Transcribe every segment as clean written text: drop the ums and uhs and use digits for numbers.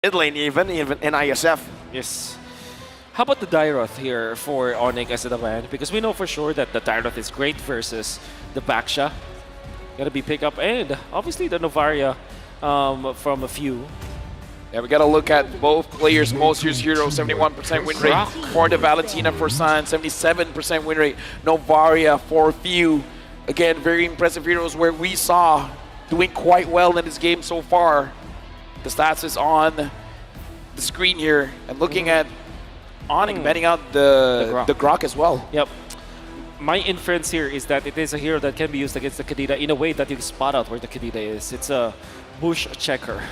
Mid lane even in ISF. Yes. How about the Dairoth here for Onyx as the man? Because we know for sure that the Dairoth is great versus the Baksha. Gonna be pick up, and obviously the Novaria from a few. Yeah, we got to look at both players' most used hero, 71% win rate for the Valentina for Sun, 77% win rate. Novaria for few. Again, very impressive heroes where we saw doing quite well in this game so far. The stats is on the screen here. And looking at Onyx betting out the Grok as well. Yep. My inference here is that it is a hero that can be used against the Kadita in a way that you can spot out where the Kadita is. It's a bush checker.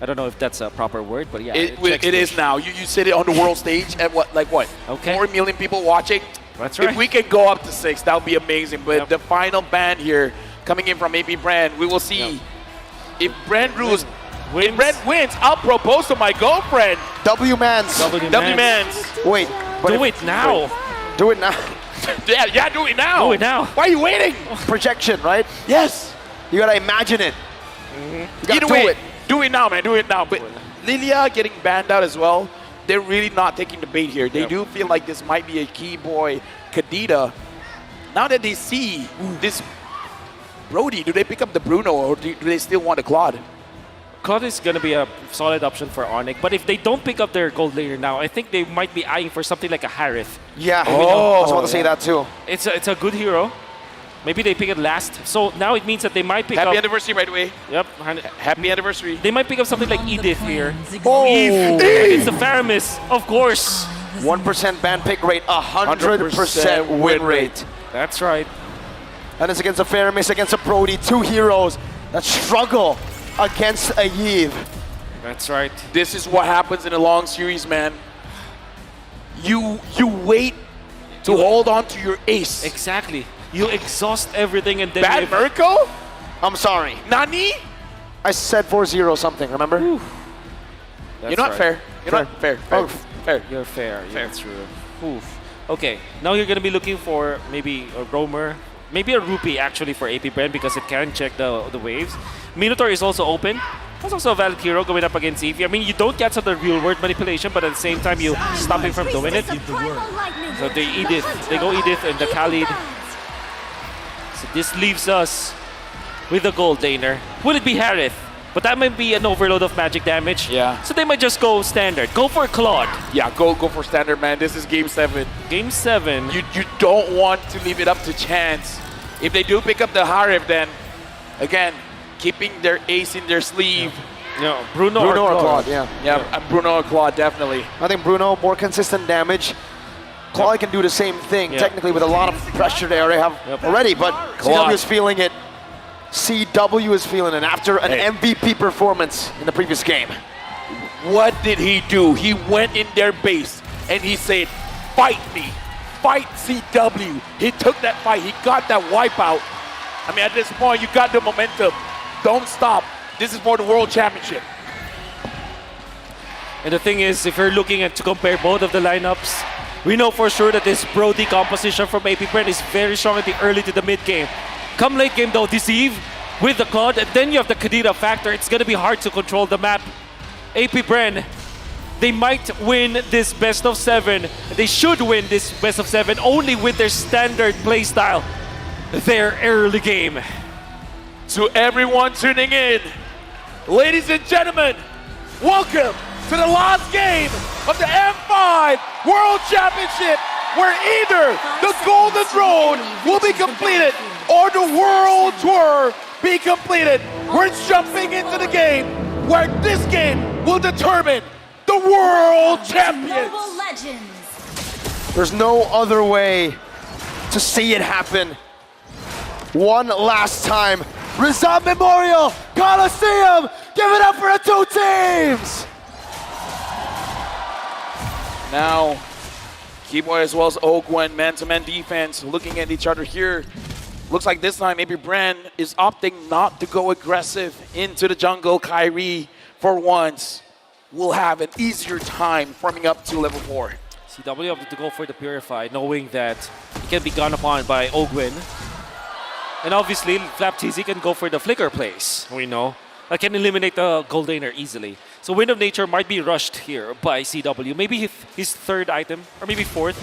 I don't know if that's a proper word, but yeah. It is now. You said it on the world stage at what? Okay. 4 million people watching? That's right. If we can go up to 6, that would be amazing. But the final ban here coming in from AP Brand, we will see if Brand rules. If Brand wins, I'll propose to my girlfriend. W-Mans. W-Mans. Wait. Do it now. Do it now. Yeah, do it now. Do it now. Why are you waiting? Projection, right? Yes. You gotta imagine it. You gotta do it. Do it now, man. Do it now. But Lilia getting banned out as well. They're really not taking the bait here. They do feel like this might be a key boy, Kadita. Now that they see this Brody, do they pick up the Bruno or do they still want the Claude? Claude is going to be a solid option for Onyx, but if they don't pick up their gold layer now, I think they might be eyeing for something like a Harith. Yeah, I was about to say that too. It's a good hero. Maybe they pick it last. So now it means that they might pick up... Happy anniversary, by the way. Yep. Happy anniversary. They might pick up something like Edith here. Oh! It's the Faramis, of course. 1% ban pick rate, 100% win rate. That's right. And it's against a Faramis, against a Brody, two heroes that struggle against a Yves. That's right. This is what happens in a long series, man. You wait to hold on to your ace. Exactly. You exhaust everything and then... Bad Mirko? I'm sorry. Nani? I said 4-0 something, remember? You're not fair. You're not fair. Fair. You're fair. Yeah, that's true. Oof. Okay, now you're going to be looking for maybe a Roamer, maybe a Rupee actually for AP Brand because it can check the waves. Minotaur is also open. That's also a valid hero going up against Eevee. I mean, you don't get some of the real world manipulation, but at the same time, you stop him from doing it. So they Edith. They go Edith and the Khalid. So this leaves us with the gold laner. Will it be Harith? But that might be an overload of magic damage. Yeah. So they might just go standard. Go for Claude. Yeah, go for standard, man. This is game 7. Game 7. You don't want to leave it up to chance. If they do pick up the Harith, then again, keeping their ace in their sleeve. No, Bruno or Claude. Claude, yeah. Yeah, Bruno or Claude, definitely. I think Bruno, more consistent damage. Claude can do the same thing, technically, with a lot of pressure they already have already, but CW is feeling it. CW is feeling it after an MVP performance in the previous game. What did he do? He went in their base and he said, fight me, fight CW. He took that fight, he got that wipeout. I mean, at this point, you got the momentum. Don't stop. This is for the World Championship. And the thing is, if you're looking at to compare both of the lineups, we know for sure that this Brody composition from AP Brand is very strong at the early to the mid game. Come late game though, Deceive with the Claude, and then you have the Kadita factor. It's going to be hard to control the map. AP Brand, they might win this best of 7. They should win this best of 7 only with their standard playstyle. Their early game. To everyone tuning in, ladies and gentlemen, welcome to the last game of the M5 World Championship, where either the Golden Road will be completed or the World Tour be completed. We're jumping into the game where this game will determine the World Champions. There's no other way to see it happen. One last time. Rizal Memorial Coliseum! Give it up for the two teams! Now, Keyboy as well as Ogwen, man-to-man defense, looking at each other here. Looks like this time maybe Brand is opting not to go aggressive into the jungle. Kyrie, for once, will have an easier time farming up to level 4. CW opted to go for the Purify, knowing that he can be gone upon by Ogwen. And obviously, Flap TZ can go for the Flicker plays, we know. can eliminate the Goldaner easily. So Wind of Nature might be rushed here by CW. Maybe his third item, or maybe fourth.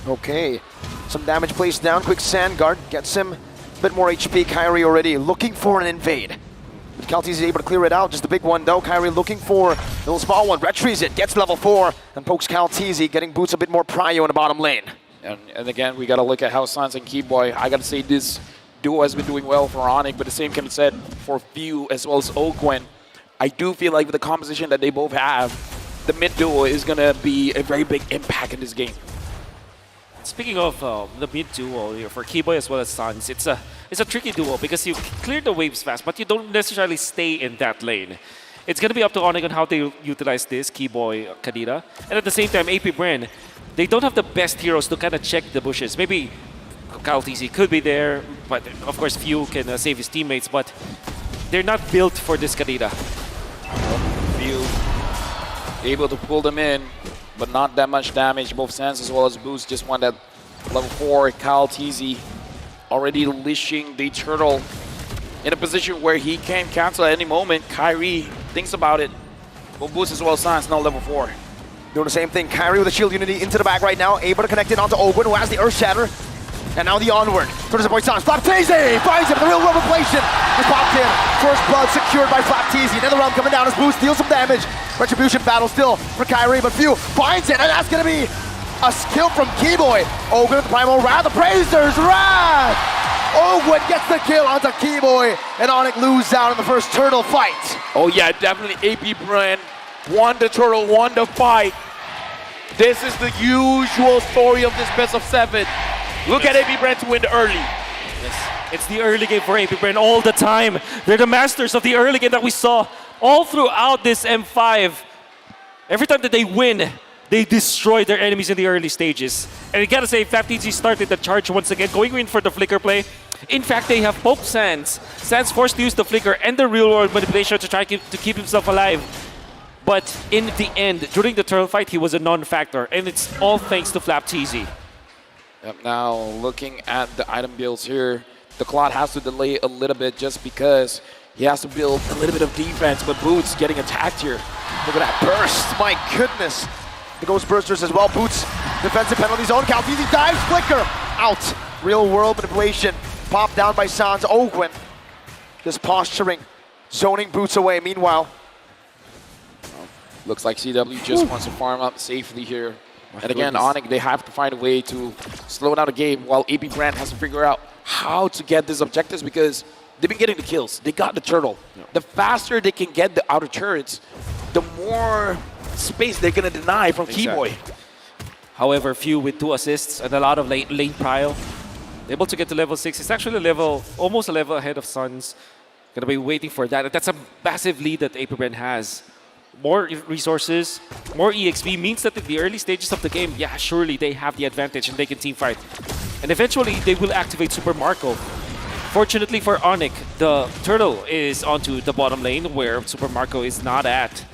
Okay, some damage placed down. Quick Sand Guard gets him a bit more HP. Kairi already looking for an invade. But Kal'Tezi is able to clear it out. Just a big one though. Kairi looking for a little small one. Retrieves it, gets level 4, and pokes Kal'Tezi, getting Boots a bit more prio in the bottom lane. And again, we got to look at how Sans and Keyboy, I got to say this duo has been doing well for Onyx, but the same can be said for Few as well as Ogwen. I do feel like with the composition that they both have, the mid duo is going to be a very big impact in this game. Speaking of the mid duo here for Keyboy as well as Sans, it's a tricky duo because you clear the waves fast, but you don't necessarily stay in that lane. It's going to be up to Onyx on how they utilize this, Keyboy, Kadira. And at the same time, AP Bren, they don't have the best heroes to kind of check the bushes. Maybe Kal'Tezi could be there, but of course Few can save his teammates, but they're not built for this Kadira. Few able to pull them in, but not that much damage. Both Sans as well as Boost just won that level 4. Kal'Tezi already leashing the turtle in a position where he can cancel at any moment. Kairi thinks about it. Both Boost as well as Sans now level 4. Doing the same thing. Kairi with a shield unity into the back right now, able to connect it onto Ogwen, who has the Earth Shatter. And now the onward. Towards the boy Sans. Flaptezi finds him. The real world replacement is popped in. First blood secured by Flaptezi. Another round coming down as Boost deals some damage. Retribution battle still for Kairi, but Few finds it, and that's going to be a skill from Keyboy. Ogwen with the Primal Wrath. The Brazers Wrath! Ogwen gets the kill onto Keyboy, and Onyx lose out in the first turtle fight. Oh yeah, definitely AP Bren won the turtle, won the fight. This is the usual story of this best of 7. Look at AP Bren to win the early. Yes. It's the early game for AP Bren all the time. They're the masters of the early game that we saw all throughout this M5. Every time that they win, they destroy their enemies in the early stages. And I gotta say, Flaptezi started the charge once again, going in for the flicker play. In fact, they have poked Sans. Sans forced to use the flicker and the real world manipulation to try to keep himself alive. But in the end, during the turtle fight, he was a non-factor. And it's all thanks to Flaptezi. Yep, now looking at the item builds here, the Claude has to delay a little bit just because he has to build a little bit of defense, but Boots getting attacked here. Look at that burst, my goodness. The Ghost Bursters as well. Boots, defensive penalty zone. Kal'Tezi dives, flicker, out. Real world manipulation, popped down by Sans. Ogwen, just posturing, zoning Boots away. Meanwhile, looks like CW just wants to farm up safely here. And again, Onyx, they have to find a way to slow down the game while AP Bren has to figure out how to get these objectives because they've been getting the kills. They got the turtle. The faster they can get the outer turrets, the more space they're going to deny from Keyboy. However, Few with 2 assists and a lot of lane prio, able to get to level 6. It's actually almost a level ahead of Suns. Gonna be waiting for that. That's a massive lead that AP Bren has. More resources, more EXP means that in the early stages of the game, yeah, surely they have the advantage and they can teamfight. And eventually, they will activate Super Marco. Fortunately for Onyx, the turtle is onto the bottom lane where Super Marco is not at.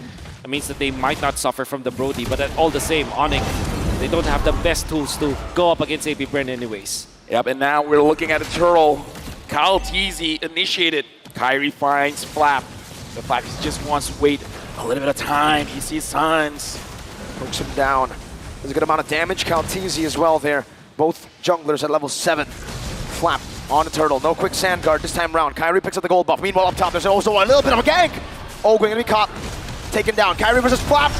It means that they might not suffer from the Brody, but all the same, Onyx, they don't have the best tools to go up against AP Bren anyways. Yep, and now we're looking at a turtle. Kal'Tezi initiated. Kairi finds Flap. The Flap just wants to wait a little bit of time. He sees Sans. pokes him down. There's a good amount of damage. Kal'Tezi as well there. Both junglers at level 7. Flap on the turtle. No quick sand guard this time around. Kairi picks up the gold buff. Meanwhile, up top, there's also a little bit of a gank. Ogwen gonna be caught. Taken down. Kairi versus Flap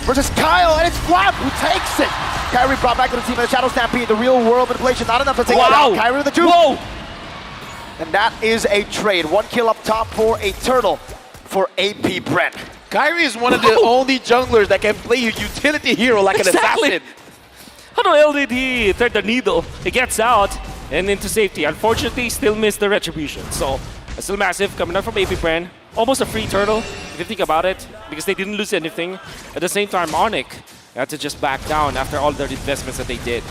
versus Kyle, and it's Flap who takes it. Kairi brought back to the team in the Shadow Stampede. The real world manipulation, not enough to take it down. Kairi with the juke. Whoa! And that is a trade. 1 kill up top for a turtle for AP Bren. Kairi is one of the only junglers that can play a utility hero like an assassin. How the hell did he thread the needle? He gets out and into safety. Unfortunately, still missed the retribution. So, still massive coming up from AP Bren. Almost a free turtle, if you think about it, because they didn't lose anything. At the same time, Onyx had to just back down after all their investments that they did.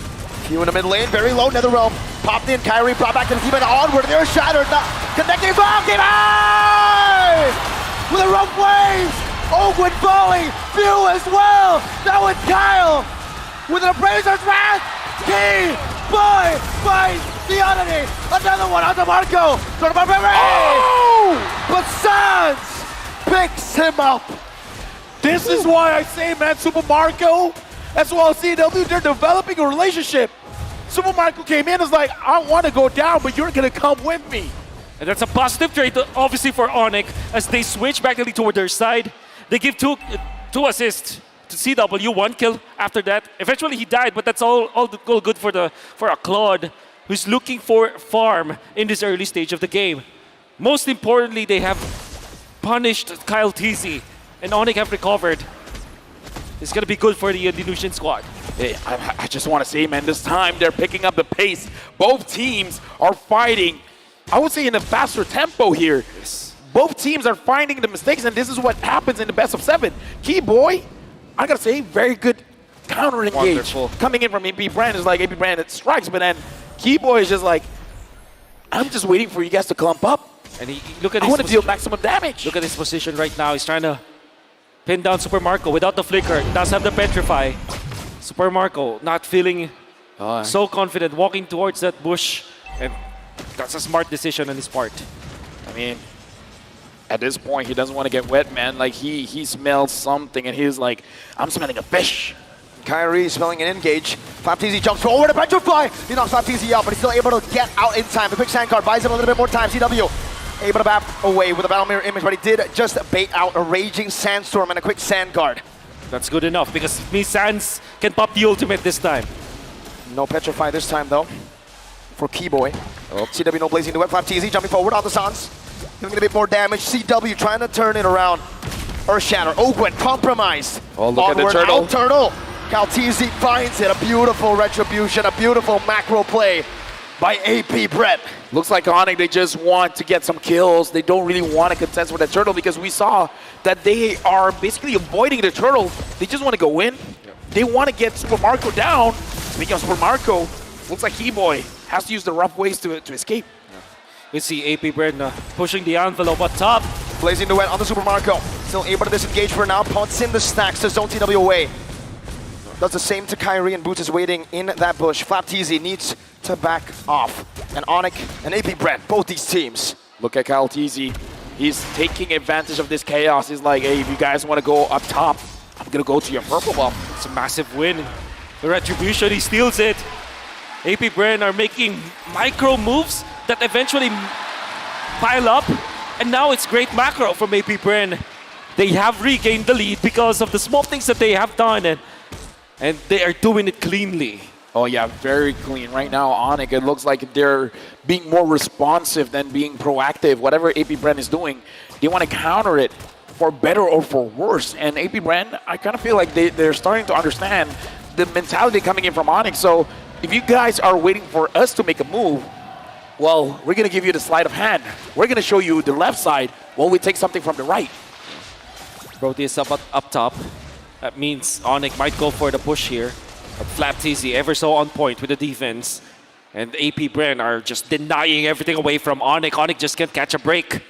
Few in the mid lane, very low, Netherrealm. Popped in, Kairi brought back to the team and onward. They're shattered, not connecting bomb, game with a rough wave. Ogwen falling, Few as well. Now it's Kyle with an Appraiser's Wrath. Key boy finds the oddity. Another one on the Marco. Oh! But Sans picks him up. This is why I say, man, Super Marco, as well as CW, they're developing a relationship. Super Marco came in and was like, I want to go down, but you're going to come with me. And that's a positive trait, obviously, for Onyx as they switch back toward their side. They give two assists to CW, 1 kill after that. Eventually, he died, but that's all good for a Claude who's looking for farm in this early stage of the game. Most importantly, they have punished Kyle TZ, and Onyx have recovered. It's going to be good for the Dilution squad. Hey, I just want to say, man, this time they're picking up the pace. Both teams are fighting, I would say, in a faster tempo here. Yes. Both teams are finding the mistakes, and this is what happens in the best of 7. Keyboy, I gotta say, very good counter engage. Wonderful. Coming in from AP Brand is like AP Brand, it strikes, but then Keyboy is just like, I'm just waiting for you guys to clump up. And look at I his want to deal maximum damage. Look at his position right now. He's trying to pin down Super Marco without the flicker. He does have the petrify. Super Marco not feeling so confident, walking towards that bush, and that's a smart decision on his part. I mean, at this point, he doesn't want to get wet, man. Like, he smells something, and he's like, I'm smelling a fish. Kyrie smelling an engage. FlapTZ jumps forward to Petrify. He knocks FlapTZ out, but he's still able to get out in time. The quick sand card buys him a little bit more time. CW able to bap away with a battle mirror image, but he did just bait out a raging sandstorm and a quick sand guard. That's good enough because me Sans can pop the ultimate this time. No Petrify this time though for Keyboy. CW no blazing duet. FlapTZ jumping forward on the Sans. Giving it a bit more damage. CW trying to turn it around. Earthshatter. Ogwen compromised. Oh, look at the Onward, turtle. out turtle. Calteezy finds it. A beautiful retribution. A beautiful macro play by AP Brett. Looks like Onyx, they just want to get some kills. They don't really want to contest with the turtle because we saw that they are basically avoiding the turtle. They just want to go in. They want to get Super Marco down. Speaking of Super Marco, looks like Keyboy has to use the rough ways to escape. We see AP Brand pushing the envelope up top. Blazing duet on the Super Marco. Still able to disengage for now. Punts in the stacks to zone TW away. Does the same to Kyrie, and Boots is waiting in that bush. FlapTZ needs to back off. And Onyx and AP Brand, both these teams. Look at Kyle TZ. He's taking advantage of this chaos. He's like, hey, if you guys want to go up top, I'm going to go to your purple buff. It's a massive win. The retribution, he steals it. AP Brand are making micro moves that eventually pile up. And now it's great macro from AP Brand. They have regained the lead because of the small things that they have done. And they are doing it cleanly. Oh yeah, very clean. Right now, Onyx, it looks like they're being more responsive than being proactive. Whatever AP Brand is doing, they want to counter it for better or for worse. And AP Brand, I kind of feel like they're starting to understand the mentality coming in from Onyx. So if you guys are waiting for us to make a move, well, we're going to give you the sleight of hand. We're going to show you the left side while we take something from the right. Proteus up top. That means Onyx might go for the push here. But FlapTZ ever so on point with the defense. And AP Brand are just denying everything away from Onyx. Onyx just can't catch a break.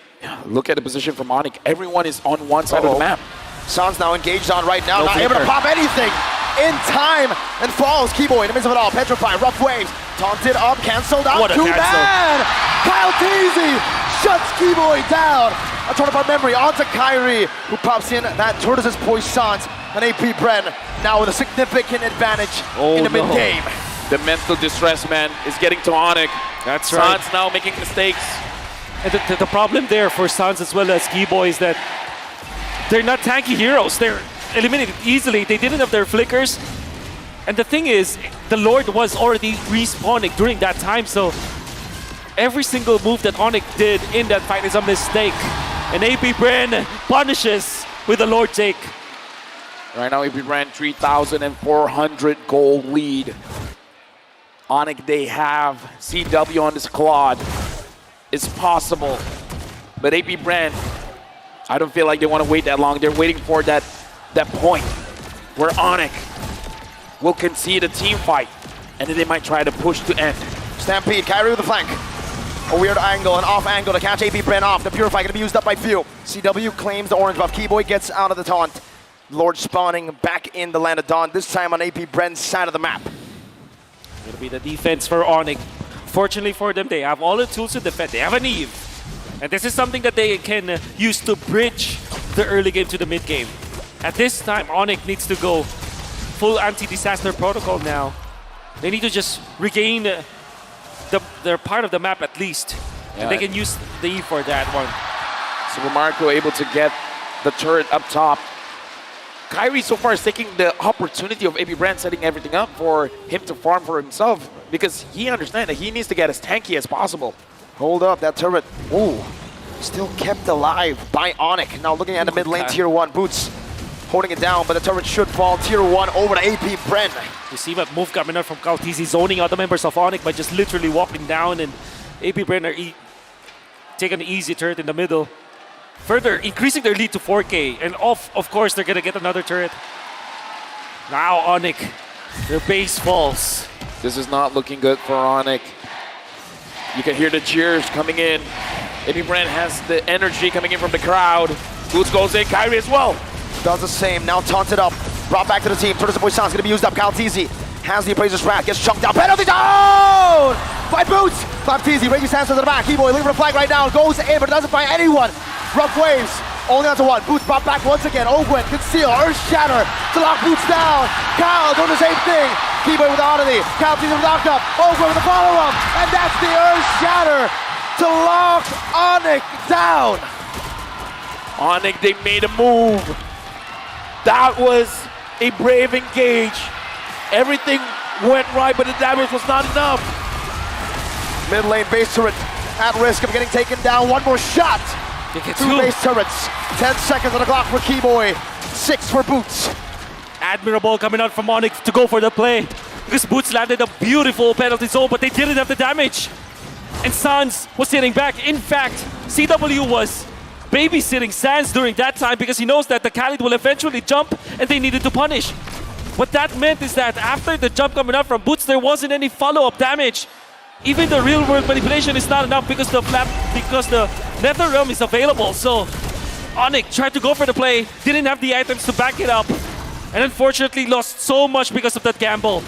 Look at the position from Onyx. Everyone is on one side of the map. Sans now engaged on right now. No Not able to flicker. pop anything in time. And falls. Keyboy in the midst of it all. Petrify. Rough waves. Taunted up. Cancelled out. What a Too cancel. bad. Kyle TZ shuts Keyboy down. A turn apart memory onto Kyrie, who pops in that Tortoise's Poissons. And AP Bren now with a significant advantage in the no. mid-game. The mental distress, man, is getting to Onyx. That's right. Sans now making mistakes. And the problem there for Sans as well as Keyboy is that they're not tanky heroes. They're eliminated easily. They didn't have their flickers. And the thing is, the Lord was already respawning during that time, so every single move that Onyx did in that fight is a mistake. And AP Bren punishes with the Lord take. Right now, AP Brand 3,400 gold lead. Onyx, they have CW on this Claude. It's possible. But AP Brand, I don't feel like they want to wait that long. They're waiting for that point where Onyx will concede a team fight. And then they might try to push to end. Stampede, Kyrie with the flank. A weird angle, an off angle to catch AP Bren off. The Purify going to be used up by few. CW claims the orange buff. Keyboy gets out of the taunt. Lord spawning back in the land of Dawn, this time on AP Bren's side of the map. It'll be the defense for Onyx. Fortunately for them, they have all the tools to defend. They have an Eve. And this is something that they can use to bridge the early game to the mid game. At this time, Onyx needs to go full anti-disaster protocol now. They need to just regain their part of the map at least. Yeah. And they can use the E for that one. Super Marco able to get the turret up top. Kyrie so far is taking the opportunity of AP Brand setting everything up for him to farm for himself because he understands that he needs to get as tanky as possible. Hold up, that turret. Ooh, still kept alive by Onyx. Now looking at the mid lane, Okay. Tier 1. Boots holding it down, but the turret should fall. Tier 1 over to AP Bren. You see that move coming out from Kaltizi, zoning out the members of Onyx by just literally walking down, and AP Bren are taking an easy turret in the middle. Further increasing their lead to 4K, and of course they're gonna get another turret. Now Onyx, their base falls. This is not looking good for Onyx. You can hear the cheers coming in. AP Brand has the energy coming in from the crowd. Boots goes in, Kyrie as well. Does the same, now taunted up. Brought back to the team. Turtles and Boy Sound's gonna be used up. Kaltizi has the Appraiser's Wrath, gets chunked out. Penalty down! By Boots! Kaltizi, Reggie's hands to the back. Keyboy looking for the flag right now. Goes in, but doesn't find anyone. Rough waves, only onto one. Boots brought back once again. Ogwen, conceal, Earth Shatter to lock Boots down. Kyle doing the same thing. Keyboy with the oddity. Kaltizi with the knock up. Ogwen with the follow-up. And that's the Earth Shatter to lock Onyx down. Onyx, they made a move. That was a brave engage. Everything went right, but the damage was not enough. Mid lane base turret at risk of getting taken down. One more shot. They get Two base turrets. 10 seconds on the clock for Keyboy. 6 for Boots. Admirable coming out from Onyx to go for the play. Because Boots landed a beautiful penalty zone, but they didn't have the damage. And Sans was sitting back. In fact, CW was babysitting Sans during that time because he knows that the Khalid will eventually jump and they needed to punish. What that meant is that after the jump coming up from Boots, there wasn't any follow-up damage. Even the real-world manipulation is not enough because the Nether Realm is available. So Onyx tried to go for the play, didn't have the items to back it up, and unfortunately lost so much because of that gamble.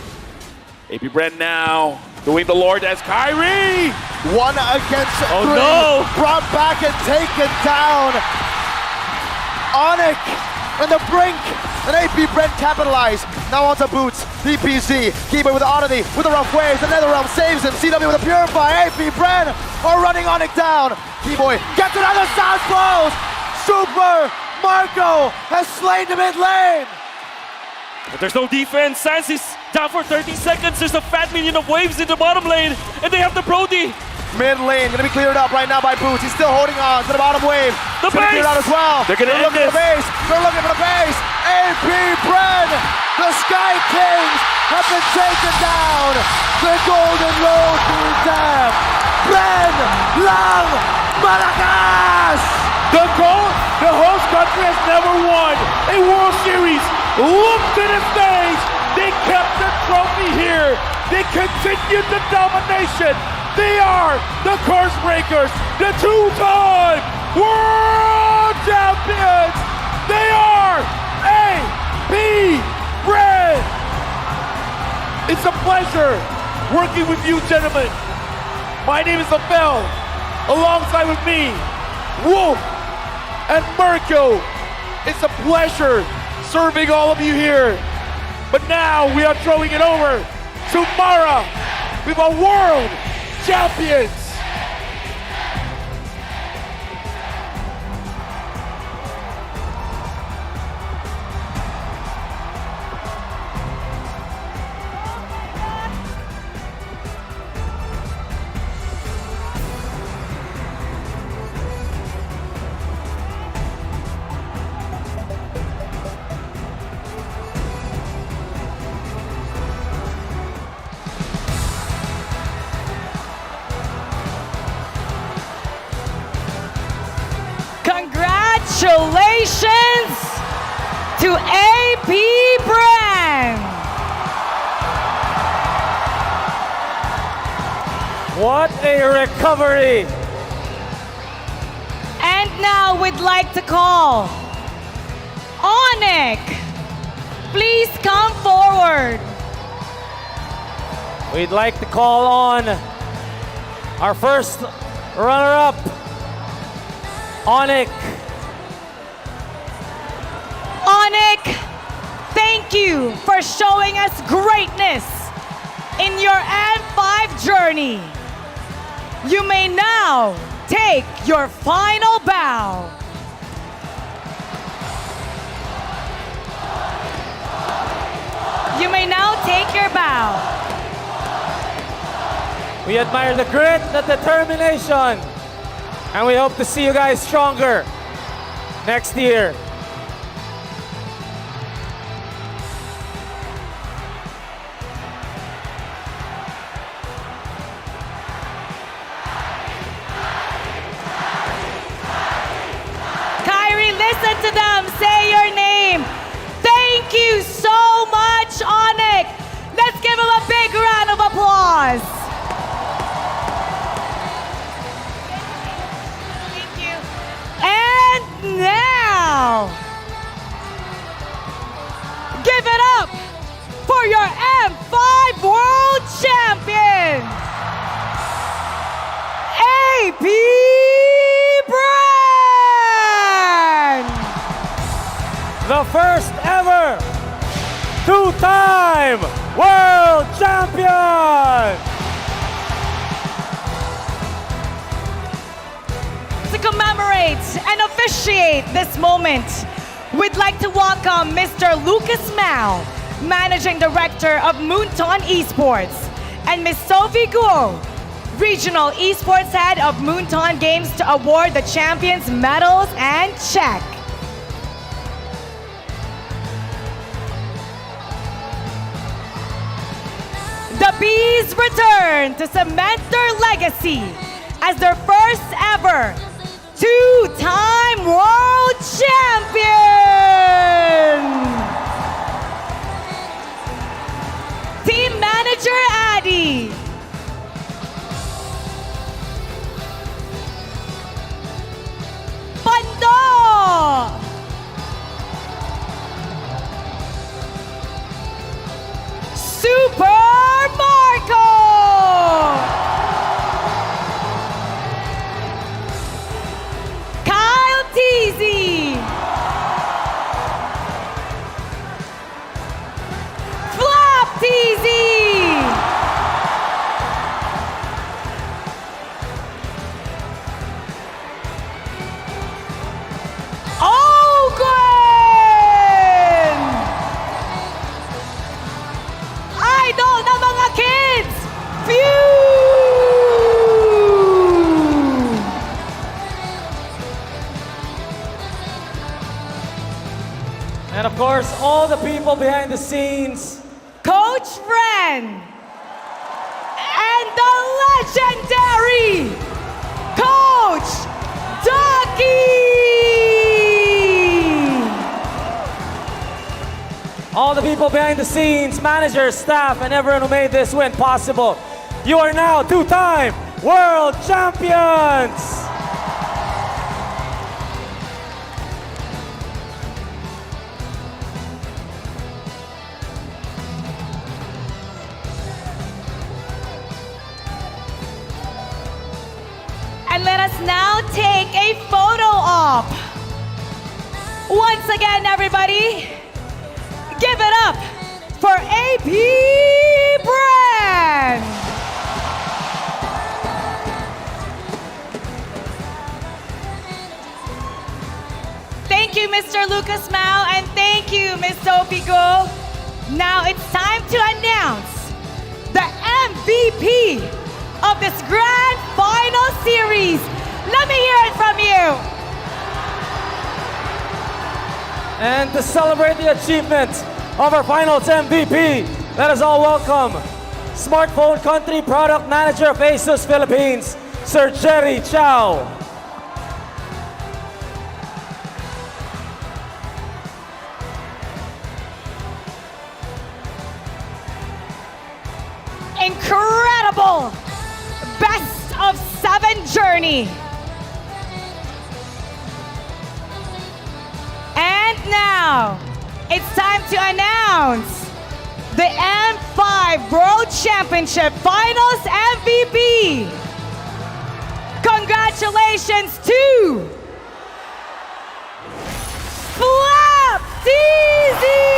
AP Brand now doing the Lord as Kyrie. 1 against 3. Oh, no. Brought back and taken down. Onyx on the brink. And AP Brent capitalized. Now onto Boots. DPZ. Keyboy with the oddity. With the rough waves. The Netherrealm saves him. CW with a Purify. AP Brent are running Onyx down. Keyboy gets another sound close. Super Marco has slain the mid lane. But there's no defense. Sans is down for 30 seconds. There's a fat minion of waves in the bottom lane. And they have the Brody. Mid lane gonna be cleared up right now by Boots. He's still holding on to the bottom wave. The It's gonna be base! cleared out as well. They're gonna end looking for the this. base. They're looking for the base. AP Bren, the Sky Kings have been taken down. The Golden Road to Dam. Bren, Lang, Maracas. The host country has never won a World Series. Look to the stage. They kept the trophy here. They continued the domination. They are the Curse Breakers, the 2-time World Champions. They are AP Bren. It's a pleasure working with you, gentlemen. My name is Abel. Alongside with me, Wolf and Mirko. It's a pleasure serving all of you here. But now we are throwing it over to Mara with a world champions. Congratulations to AP Brand. What a recovery! And now we'd like to call Onyx. Please come forward. We'd like to call on our first runner-up, Onyx. you for showing us greatness in your M5 journey. You may now take your final bow. You may now take your bow. We admire the grit, the determination, and we hope to see you guys stronger next year. Kyrie, listen to them. Say your name. Thank you so much, Onyx. Let's give him a big round of applause. Thank you. And now, give it up for your M5 World Champions, AP Brand! The first ever two-time world champion! To commemorate and officiate this moment, we'd like to welcome Mr. Lucas Mao, Managing Director of Moonton Esports, and Ms. Sophie Guo, Regional Esports Head of Moonton Games, to award the champions medals and check. The Bees return to cement their legacy as their first ever two-time world champion. Team Manager Addy. Pando. Super Marco. Kyle Teasy. Flop Teasy. Ogwen! Idol na mga kids! Phew! And of course, all the people behind the scenes. Coach Fren! And the legendary Coach Ducky! All the people behind the scenes, managers, staff, and everyone who made this win possible. You are now two-time world champions! And let us now take a photo op. Once again, everybody, give it up for AP Brand. Thank you, Mr. Lucas Mao, and thank you, Ms. Sophie Go. Now it's time to announce the MVP of this grand final series. Let me hear it from you. And to celebrate the achievement of our finals MVP, let us all welcome Smartphone Country Product Manager of ASUS Philippines, Sir Jerry Chow. Incredible best of 7 journey. And now it's time to announce the M5 World Championship Finals MVP. Congratulations to Flap Teasy!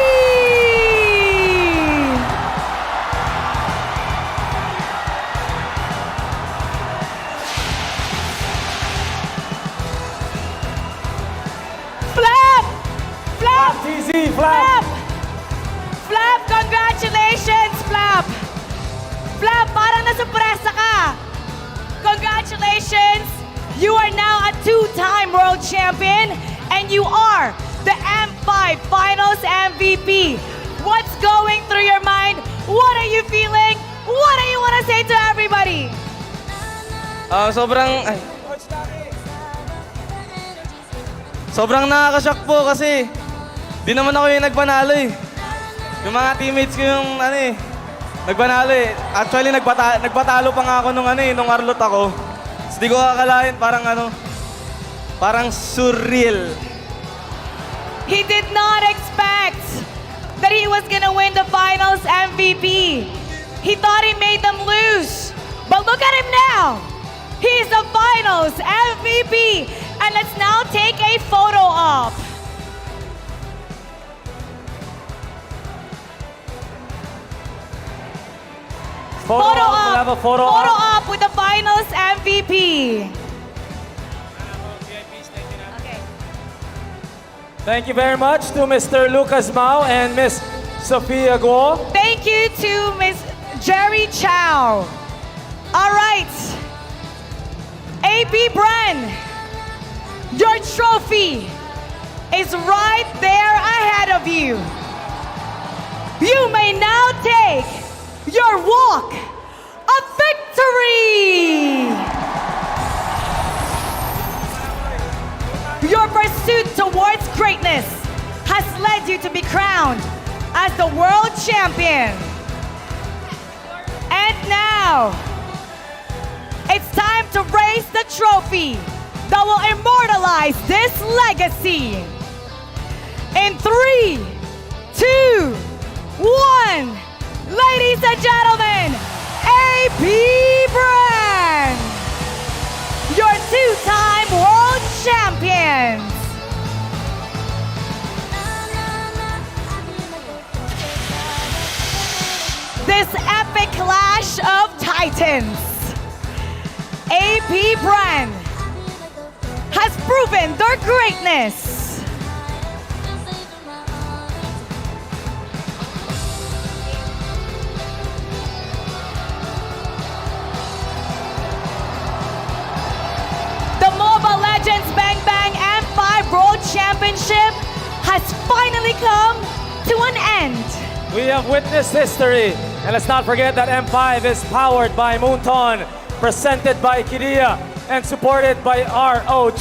Flap! Flap, parang nasurpresa ka! Congratulations! You are now a two-time world champion and you are the M5 Finals MVP. What's going through your mind? What are you feeling? What do you want to say to everybody? Sobrang nakaka-shock po kasi di naman ako yung nagpanalo eh. Yung mga teammates ko yung nagpanalo eh. Actually, nagpatalo pa nga ako nung Arlot ako. So, di ko akalain, parang surreal. He did not expect that he was gonna win the finals MVP. He thought he made them lose. But look at him now. He's the finals MVP. And let's now take a photo op. Photo op. We'll have a photo op. Op with the finals MVP. Okay. Thank you very much to Mr. Lucas Mao and Miss Sophia Guo. Thank you to Miss Jerry Chow. All right. AP Bren, your trophy is right there ahead of you. You may now take your walk of victory. Your pursuit towards greatness has led you to be crowned as the world champion. And now, it's time to raise the trophy that will immortalize this legacy. In 3, 2, 1, ladies and gentlemen, AP Brand, your two-time world champions. This epic clash of titans. AP Brand has proven their greatness. The Mobile Legends Bang Bang M5 World Championship has finally come to an end. We have witnessed history. And let's not forget that M5 is powered by Moonton, presented by Kidia, and supported by ROG,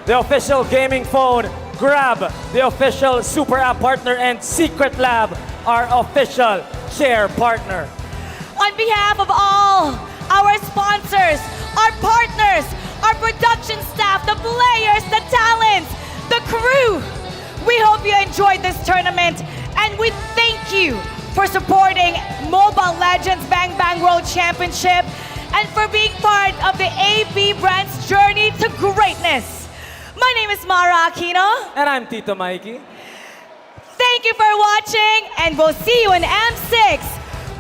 the official gaming phone, Grab, the official super app partner, and Secret Lab, our official share partner. On behalf of all our sponsors, our partners, our production staff, the players, the talents, the crew, we hope you enjoyed this tournament and we thank you for supporting Mobile Legends Bang Bang World Championship and for being part of the AP Brand's journey to greatness. My name is Mara Aquino. And I'm Tito Mikey. Thank you for watching and we'll see you in M6.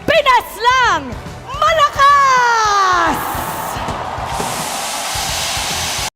Pinas lang! Malakas!